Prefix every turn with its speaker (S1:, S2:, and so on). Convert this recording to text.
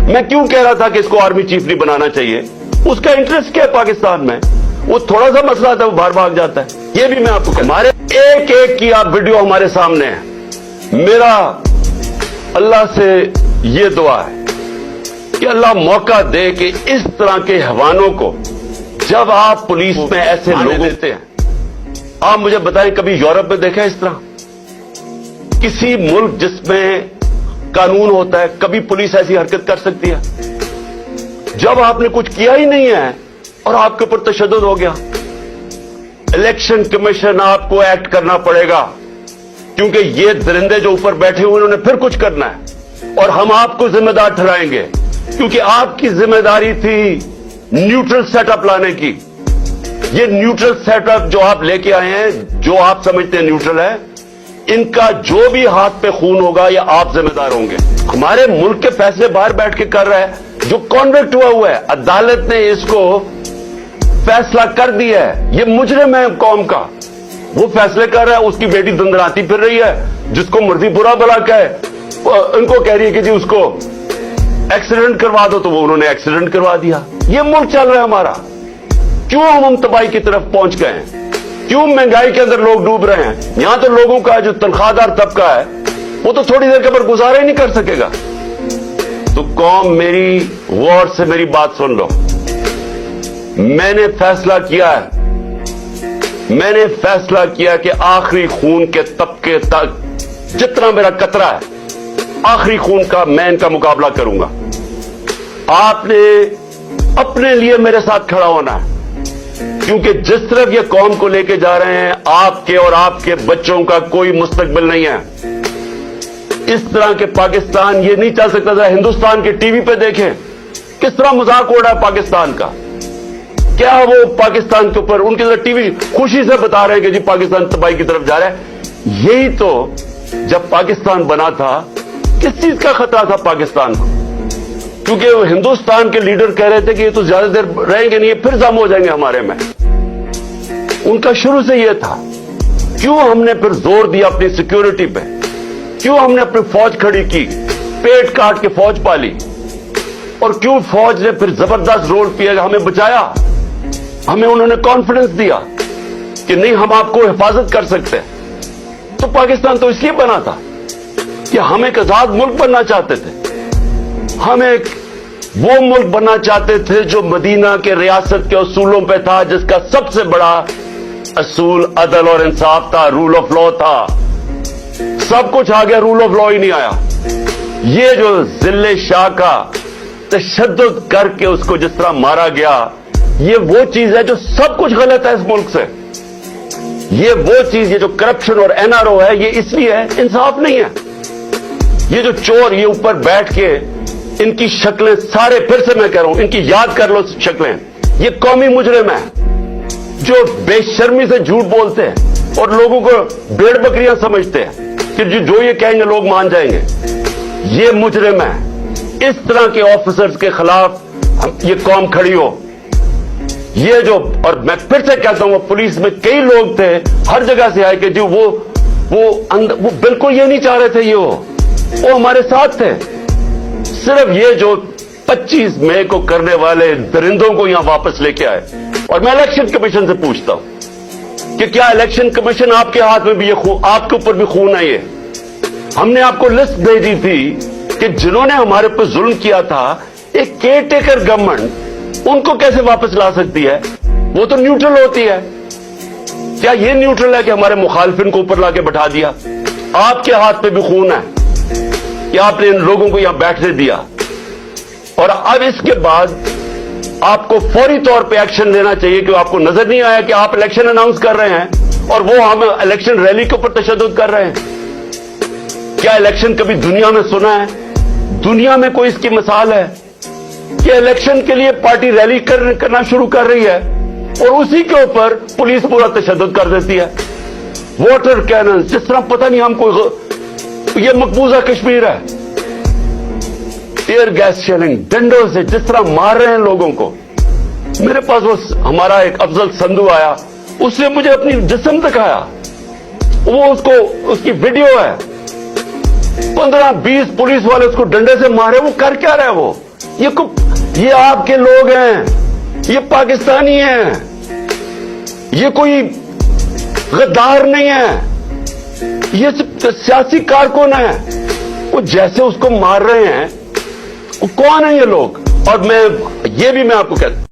S1: मैं क्यों कह रहा था कि इसको आर्मी चीफ नहीं बनाना चाहिए? उसका इंटरेस्ट क्या है पाकिस्तान में? वो थोड़ा सा मसला था, वो बाहर भाग जाता है। ये भी मैं आपको हमारे एक एक की आप वीडियो हमारे सामने है। मेरा अल्लाह से ये दुआ है कि अल्लाह मौका दे कि इस तरह के हवानों को जब आप पुलिस में ऐसे लोग देते हैं, आप मुझे बताएं कभी यूरोप में देखा है इस तरह? किसी मुल्क जिसमें कानून होता है, कभी पुलिस ऐसी हरकत कर सकती है? जब आपने कुछ किया ही नहीं है और आपके ऊपर तशद्दुद हो गया, इलेक्शन कमीशन आपको एक्ट करना पड़ेगा, क्योंकि ये दरिंदे जो ऊपर बैठे हुए उन्होंने फिर कुछ करना है और हम आपको जिम्मेदार ठहराएंगे, क्योंकि आपकी जिम्मेदारी थी न्यूट्रल सेटअप लाने की। ये न्यूट्रल सेटअप जो आप लेके आए हैं, जो आप समझते हैं न्यूट्रल है, इनका जो भी हाथ पे खून होगा ये आप जिम्मेदार होंगे। हमारे मुल्क के फैसले बाहर बैठ के कर रहा है, जो कॉन्विक्ट हुआ है, अदालत ने इसको फैसला कर दिया है, ये मुजरिम है कौम का, वो फैसले कर रहा है। उसकी बेटी दंदराती फिर रही है, जिसको मर्जी बुरा भला कहे, उनको कह रही है कि जी उसको एक्सीडेंट करवा दो, तो वो उन्होंने एक्सीडेंट करवा दिया। ये मुल्क चल रहा है हमारा। क्यों हम तबाही की तरफ पहुंच गए हैं? क्यों महंगाई के अंदर लोग डूब रहे हैं? यहां तो लोगों का जो तनख्वाहदार तबका है वो तो थोड़ी देर के बाद गुजारा ही नहीं कर सकेगा। तो कौम, मेरी गौर से मेरी बात सुन लो। मैंने फैसला किया कि आखिरी खून के तबके तक जितना मेरा कतरा है, आखिरी खून का मैं इनका मुकाबला करूंगा। आपने अपने लिए मेरे साथ खड़ा होना है, क्योंकि जिस तरफ ये कौम को लेके जा रहे हैं, आपके और आपके बच्चों का कोई मुस्तकबिल नहीं है। इस तरह के पाकिस्तान ये नहीं चल सकता था। हिंदुस्तान के टीवी पे देखें किस तरह मजाक उड़ रहा है पाकिस्तान का। क्या वो पाकिस्तान के ऊपर उनके टीवी खुशी से बता रहे हैं कि जी पाकिस्तान तबाही की तरफ जा रहा है। यही तो जब पाकिस्तान बना था, किस चीज का खतरा था पाकिस्तान को? क्योंकि वो हिंदुस्तान के लीडर कह रहे थे कि ये तो ज्यादा देर रहेंगे नहीं, फिर जम हो जाएंगे हमारे में। उनका शुरू से ये था। क्यों हमने फिर जोर दिया अपनी सिक्योरिटी पे? क्यों हमने अपनी फौज खड़ी की, पेट काट के फौज पाली? और क्यों फौज ने फिर जबरदस्त रोल किया, हमें बचाया? हमें उन्होंने कॉन्फिडेंस दिया कि नहीं, हम आपको हिफाजत कर सकते हैं। तो पाकिस्तान तो इसलिए बना था कि हम एक आजाद मुल्क बनना चाहते थे। हम एक वो मुल्क बनना चाहते थे जो मदीना के रियासत के उसूलों पे था, जिसका सबसे बड़ा असूल अदल और इंसाफ था, रूल ऑफ लॉ था। सब कुछ आ गया, रूल ऑफ लॉ ही नहीं आया। ये जो जिले शाह का तशद्दुद करके उसको जिस तरह मारा गया, ये वो चीज है जो सब कुछ गलत है इस मुल्क से। ये वो चीज, ये जो करप्शन और एनआरओ है, ये इसलिए है, इंसाफ नहीं है। ये जो चोर ये ऊपर बैठ के इनकी शक्लें सारे, फिर से मैं कह रहा हूं, इनकी याद कर लो शक्लें। ये कौमी मुजरिम है जो बेशर्मी से झूठ बोलते हैं और लोगों को भेड़ बकरियां समझते हैं कि जो ये कहेंगे लोग मान जाएंगे। ये मुजरिम है। इस तरह के ऑफिसर्स के खिलाफ ये कौम खड़ी हो। ये जो, और मैं फिर से कहता हूं, पुलिस में कई लोग थे हर जगह से आए कि जो वो बिल्कुल ये नहीं चाह रहे थे, वो हमारे साथ थे। सिर्फ ये जो 25 मई को करने वाले दरिंदों को यहां वापस लेके आए। और मैं इलेक्शन कमीशन से पूछता हूं कि क्या इलेक्शन कमीशन आपके हाथ में भी आपके ऊपर भी खून है? ये हमने आपको लिस्ट भेजी थी कि जिन्होंने हमारे पर जुल्म किया था, एक केयरटेकर गवर्नमेंट उनको कैसे वापस ला सकती है? वो तो न्यूट्रल होती है। क्या ये न्यूट्रल है कि हमारे मुखालिफिन को ऊपर लाके बैठा दिया? आपके हाथ पे भी खून है कि आपने इन लोगों को यहां बैठने दिया। और अब इसके बाद आपको फौरी तौर पे एक्शन लेना चाहिए कि आपको नजर नहीं आया कि आप इलेक्शन अनाउंस कर रहे हैं और वो हम इलेक्शन रैली के ऊपर तशद्दुद कर रहे हैं। क्या इलेक्शन कभी दुनिया में सुना है? दुनिया में कोई इसकी मिसाल है कि इलेक्शन के लिए पार्टी रैली करना शुरू कर रही है और उसी के ऊपर पुलिस पूरा तशद्दुद कर देती है? वाटर कैनन, जिस तरह पता नहीं हमको ये मकबूजा कश्मीर है। टीयर गैस शेलिंग, डंडों से जिस तरह मार रहे हैं लोगों को। मेरे पास वो हमारा एक अफजल संधू आया, उसने मुझे अपनी जिस्म दिखाया, वो उसकी वीडियो है। 15-20 पुलिस वाले उसको डंडे से मारे। वो कर क्या रहे? वो یہ آپ کے لوگ ہیں, یہ پاکستانی ہیں, یہ کوئی غدار نہیں ہے, یہ سیاسی کارکن ہیں. وہ جیسے اس کو مار رہے ہیں, وہ کون ہیں یہ لوگ؟ اور میں آپ کو کہتا